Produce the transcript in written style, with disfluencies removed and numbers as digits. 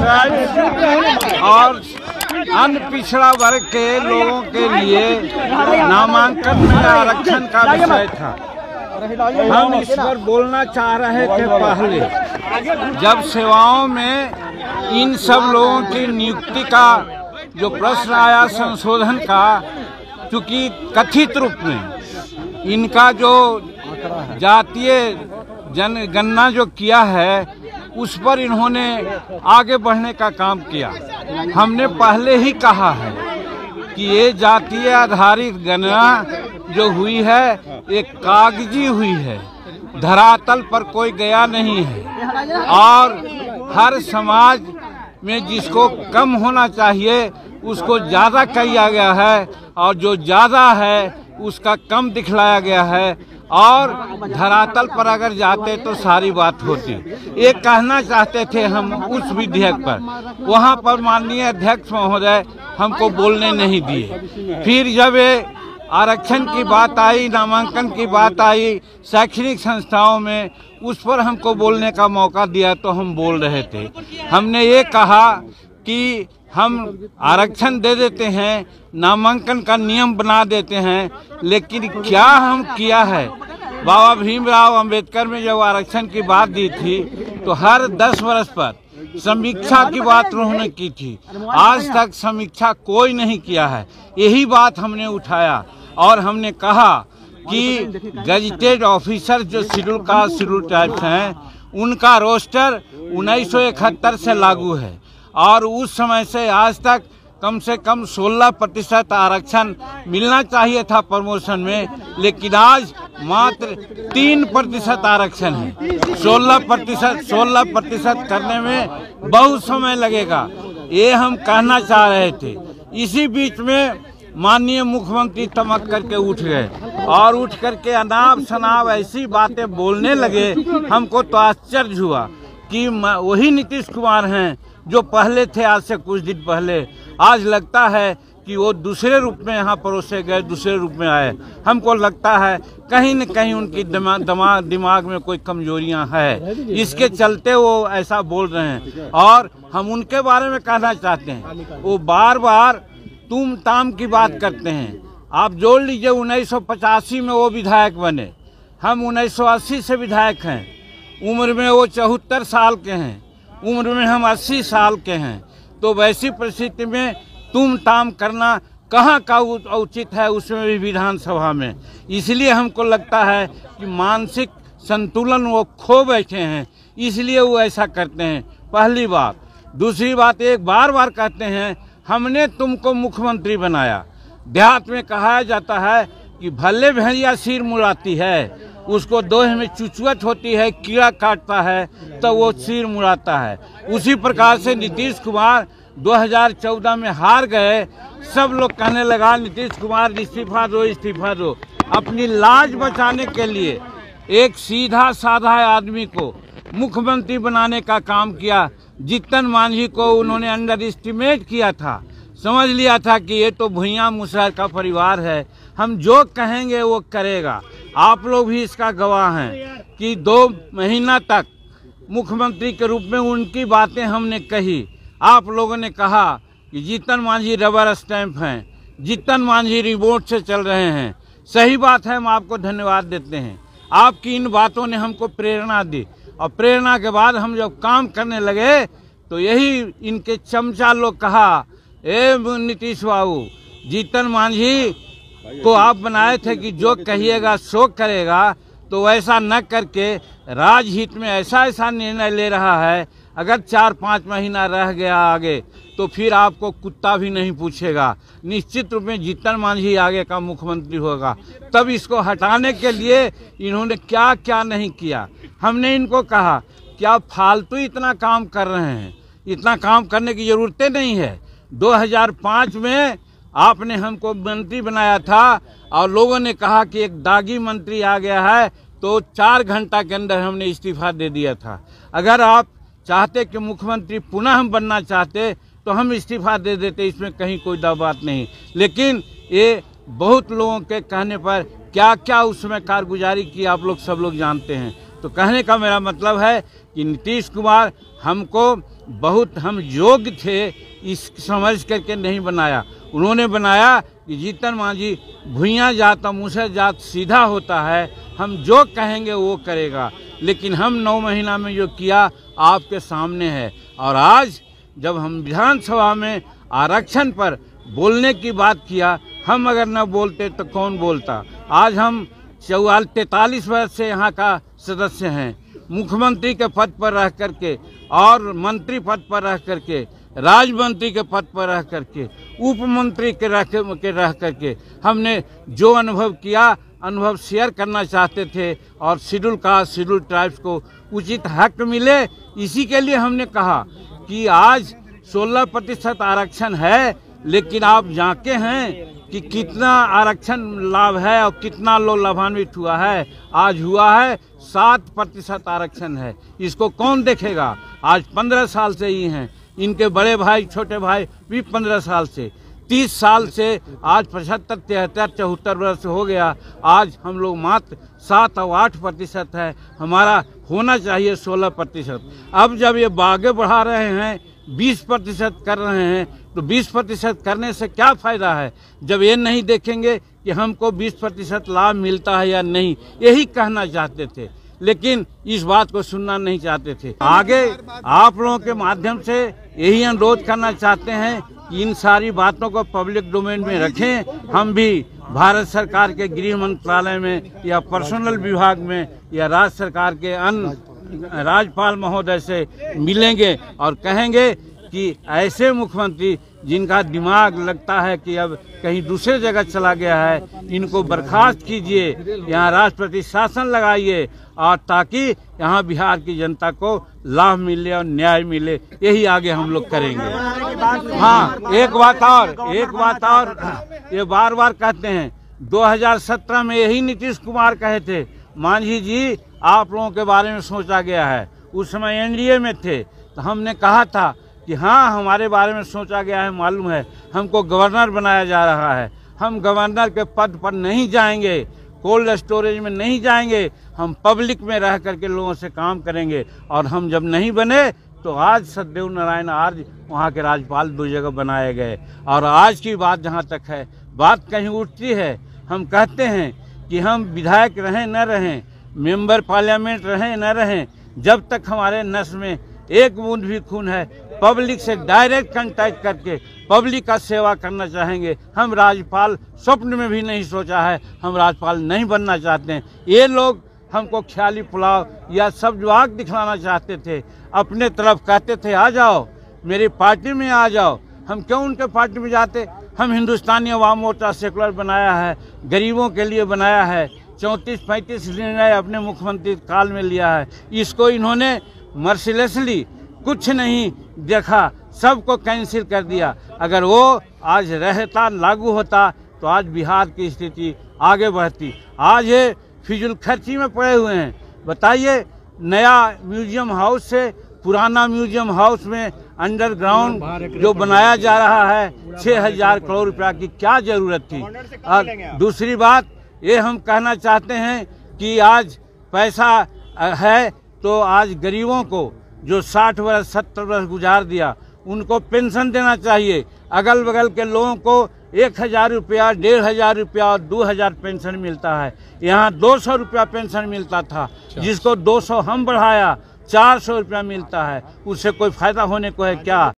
और अन्य पिछड़ा वर्ग के लोगों के लिए नामांकन में आरक्षण का विषय था। हम इस पर बोलना चाह रहे थे पहले, जब सेवाओं में इन सब लोगों की नियुक्ति का जो प्रश्न आया संशोधन का, चूंकि कथित रूप में इनका जो जातीय जनगणना जो किया है उस पर इन्होंने आगे बढ़ने का काम किया। हमने पहले ही कहा है कि ये जातीय आधारित गणना जो हुई है एक कागजी हुई है, धरातल पर कोई गया नहीं है। और हर समाज में जिसको कम होना चाहिए उसको ज़्यादा किया गया है और जो ज़्यादा है उसका कम दिखलाया गया है। और धरातल पर अगर जाते तो सारी बात होती। ये कहना चाहते थे हम उस विधेयक पर, वहाँ पर माननीय अध्यक्ष महोदय हमको बोलने नहीं दिए। फिर जब ये आरक्षण की बात आई, नामांकन की बात आई शैक्षणिक संस्थाओं में, उस पर हमको बोलने का मौका दिया तो हम बोल रहे थे। हमने ये कहा कि हम आरक्षण दे देते हैं, नामांकन का नियम बना देते हैं, लेकिन क्या हम किया है। बाबा भीमराव अंबेडकर में जब आरक्षण की बात दी थी तो हर 10 वर्ष पर समीक्षा की बात उन्होंने की थी। आज तक समीक्षा कोई नहीं किया है। यही बात हमने उठाया और हमने कहा कि गजेटेड ऑफिसर जो शेड्यूल कास्ट शेड्यूल ट्राइब्स हैं उनका रोस्टर 1971 से लागू है और उस समय से आज तक कम से कम 16% आरक्षण मिलना चाहिए था प्रमोशन में, लेकिन आज मात्र 3% आरक्षण है। 16% करने में बहुत समय लगेगा, ये हम कहना चाह रहे थे। इसी बीच में माननीय मुख्यमंत्री तमक करके उठ गए और उठ करके अनाप शनाप ऐसी बातें बोलने लगे। हमको तो आश्चर्य हुआ कि वही नीतीश कुमार हैं जो पहले थे, आज से कुछ दिन पहले। आज लगता है कि वो दूसरे रूप में यहाँ परोसे गए, दूसरे रूप में आए। हमको लगता है कहीं न कहीं उनकी दिमाग में कोई कमजोरियाँ है, इसके चलते वो ऐसा बोल रहे हैं। और हम उनके बारे में कहना चाहते हैं, वो बार बार तुम ताम की बात करते हैं। आप जोड़ लीजिए 1985 में वो विधायक बने, हम 1980 से विधायक हैं। उम्र में वो 74 साल के हैं, उम्र में हम 80 साल के हैं। तो वैसी परिस्थिति में तुम ताम करना कहाँ का उचित है, उसमें भी विधानसभा में। इसलिए हमको लगता है कि मानसिक संतुलन वो खो बैठे हैं, इसलिए वो ऐसा करते हैं। पहली बात। दूसरी बात, एक बार बार कहते हैं हमने तुमको मुख्यमंत्री बनाया। देहात में कहा जाता है कि भले भेड़िया सिर मुड़ाती है, उसको दोहे में चुचुअत होती है, कीड़ा काटता है तो वो सिर मुड़ाता है। उसी प्रकार से नीतीश कुमार 2014 में हार गए। सब लोग कहने लगा नीतीश कुमार इस्तीफा दो, इस्तीफा दो। अपनी लाज बचाने के लिए एक सीधा साधा आदमी को मुख्यमंत्री बनाने का काम किया। जीतन मांझी को उन्होंने अंडर एस्टिमेट किया था, समझ लिया था कि ये तो भुइयां मुसहर का परिवार है, हम जो कहेंगे वो करेगा। आप लोग भी इसका गवाह हैं कि 2 महीना तक मुख्यमंत्री के रूप में उनकी बातें हमने कही। आप लोगों ने कहा कि जीतन मांझी रबर स्टैंप हैं, जीतन मांझी रिमोट से चल रहे हैं। सही बात है, हम आपको धन्यवाद देते हैं। आपकी इन बातों ने हमको प्रेरणा दी और प्रेरणा के बाद हम जब काम करने लगे तो यही इनके चमचा लोग कहा, ए नीतीश बाबू, जीतन मांझी को आप बनाए थे कि जो कहिएगा सो करेगा, तो वैसा न करके राजहित में ऐसा ऐसा निर्णय ले रहा है। अगर 4-5 महीना रह गया आगे तो फिर आपको कुत्ता भी नहीं पूछेगा। निश्चित रूप में जीतन मांझी आगे का मुख्यमंत्री होगा। तब इसको हटाने के लिए इन्होंने क्या क्या नहीं किया। हमने इनको कहा कि आप फालतू इतना काम कर रहे हैं, इतना काम करने की ज़रूरतें नहीं है। 2005 में आपने हमको मंत्री बनाया था और लोगों ने कहा कि एक दागी मंत्री आ गया है, तो 4 घंटा के अंदर हमने इस्तीफा दे दिया था। अगर आप चाहते कि मुख्यमंत्री पुनः हम बनना चाहते तो हम इस्तीफा दे देते, इसमें कहीं कोई दो बात नहीं। लेकिन ये बहुत लोगों के कहने पर क्या क्या उसमें कारगुजारी की आप लोग सब लोग जानते हैं। तो कहने का मेरा मतलब है कि नीतीश कुमार हमको बहुत हम योग्य थे इस समझ करके नहीं बनाया। उन्होंने बनाया कि जीतन मांझी भुइयाँ जात मुँह जात सीधा होता है, हम जो कहेंगे वो करेगा। लेकिन हम 9 महीना में जो किया आपके सामने है। और आज जब हम विधानसभा में आरक्षण पर बोलने की बात किया, हम अगर न बोलते तो कौन बोलता। आज हम 43 वर्ष से यहाँ का सदस्य हैं, मुख्यमंत्री के पद पर रह करके और मंत्री पद पर रह करके, राज्य मंत्री के पद पर रह करके, उप मंत्री के रह करके हमने जो अनुभव किया, अनुभव शेयर करना चाहते थे। और शेड्यूल कास्ट, शेड्यूल ट्राइब्स को उचित हक मिले, इसी के लिए हमने कहा कि आज 16% आरक्षण है, लेकिन आप जानते हैं कि कितना आरक्षण लाभ है और कितना लोग लाभान्वित हुआ है। आज हुआ है 7% आरक्षण है, इसको कौन देखेगा। आज 15 साल से ही हैं, इनके बड़े भाई छोटे भाई भी 15 साल से, 30 साल से आज 75, 73, 74 वर्ष हो गया। आज हम लोग मात्र 7 और 8% है, हमारा होना चाहिए 16%। अब जब ये आगे बढ़ा रहे हैं, 20% कर रहे हैं, तो 20% करने से क्या फ़ायदा है जब ये नहीं देखेंगे कि हमको 20% लाभ मिलता है या नहीं। यही कहना चाहते थे, लेकिन इस बात को सुनना नहीं चाहते थे। आगे आप लोगों के माध्यम से यही अनुरोध करना चाहते हैं कि इन सारी बातों को पब्लिक डोमेन में रखें। हम भी भारत सरकार के गृह मंत्रालय में या पर्सनल विभाग में या राज्य सरकार के अन्य राज्यपाल महोदय से मिलेंगे और कहेंगे कि ऐसे मुख्यमंत्री जिनका दिमाग लगता है कि अब कहीं दूसरे जगह चला गया है, इनको बर्खास्त कीजिए, यहाँ राष्ट्रपति शासन लगाइए, और ताकि यहाँ बिहार की जनता को लाभ मिले और न्याय मिले। यही आगे हम लोग करेंगे। हाँ, एक बात और ये बार बार कहते हैं, 2017 में यही नीतीश कुमार कहे थे, मांझी जी आप लोगों के बारे में सोचा गया है। उस समय एनडीए में थे, तो हमने कहा था कि हाँ हमारे बारे में सोचा गया है, मालूम है, हमको गवर्नर बनाया जा रहा है। हम गवर्नर के पद पर नहीं जाएंगे, कोल्ड स्टोरेज में नहीं जाएंगे, हम पब्लिक में रह करके लोगों से काम करेंगे। और हम जब नहीं बने तो आज सतदेव नारायण आर्य वहाँ के राज्यपाल 2 जगह बनाए गए। और आज की बात जहाँ तक है, बात कहीं उठती है, हम कहते हैं कि हम विधायक रहें न रहें, मेंबर पार्लियामेंट रहें न रहें, जब तक हमारे नस में एक बूंद भी खून है, पब्लिक से डायरेक्ट कांटेक्ट करके पब्लिक का सेवा करना चाहेंगे। हम राज्यपाल स्वप्न में भी नहीं सोचा है, हम राज्यपाल नहीं बनना चाहते हैं। ये लोग हमको ख्याली पुलाव या सब जवाब दिखलाना चाहते थे, अपने तरफ कहते थे आ जाओ मेरी पार्टी में आ जाओ। हम क्यों उनके पार्टी में जाते। हम हिंदुस्तानी अवाम मोर्चा सेकुलर बनाया है, गरीबों के लिए बनाया है, 34-35 निर्णय अपने मुख्यमंत्री काल में लिया है। इसको इन्होंने मर्सिलेसली कुछ नहीं देखा, सबको कैंसिल कर दिया। अगर वो आज रहता, लागू होता, तो आज बिहार की स्थिति आगे बढ़ती। आज ये फिजूल खर्ची में पड़े हुए हैं। बताइए, नया म्यूजियम हाउस से पुराना म्यूजियम हाउस में अंडरग्राउंड जो बनाया जा रहा है, 6000 करोड़ रुपया की क्या जरूरत थी। और दूसरी बात ये हम कहना चाहते हैं कि आज पैसा है तो आज गरीबों को जो 60 वर्ष 70 वर्ष गुजार दिया, उनको पेंशन देना चाहिए। अगल बगल के लोगों को 1000 रुपया, 1500 रुपया और 2000 पेंशन मिलता है। यहाँ 200 रुपया पेंशन मिलता था, जिसको 200 हम बढ़ाया, 400 रुपया मिलता है। उससे कोई फायदा होने को है क्या।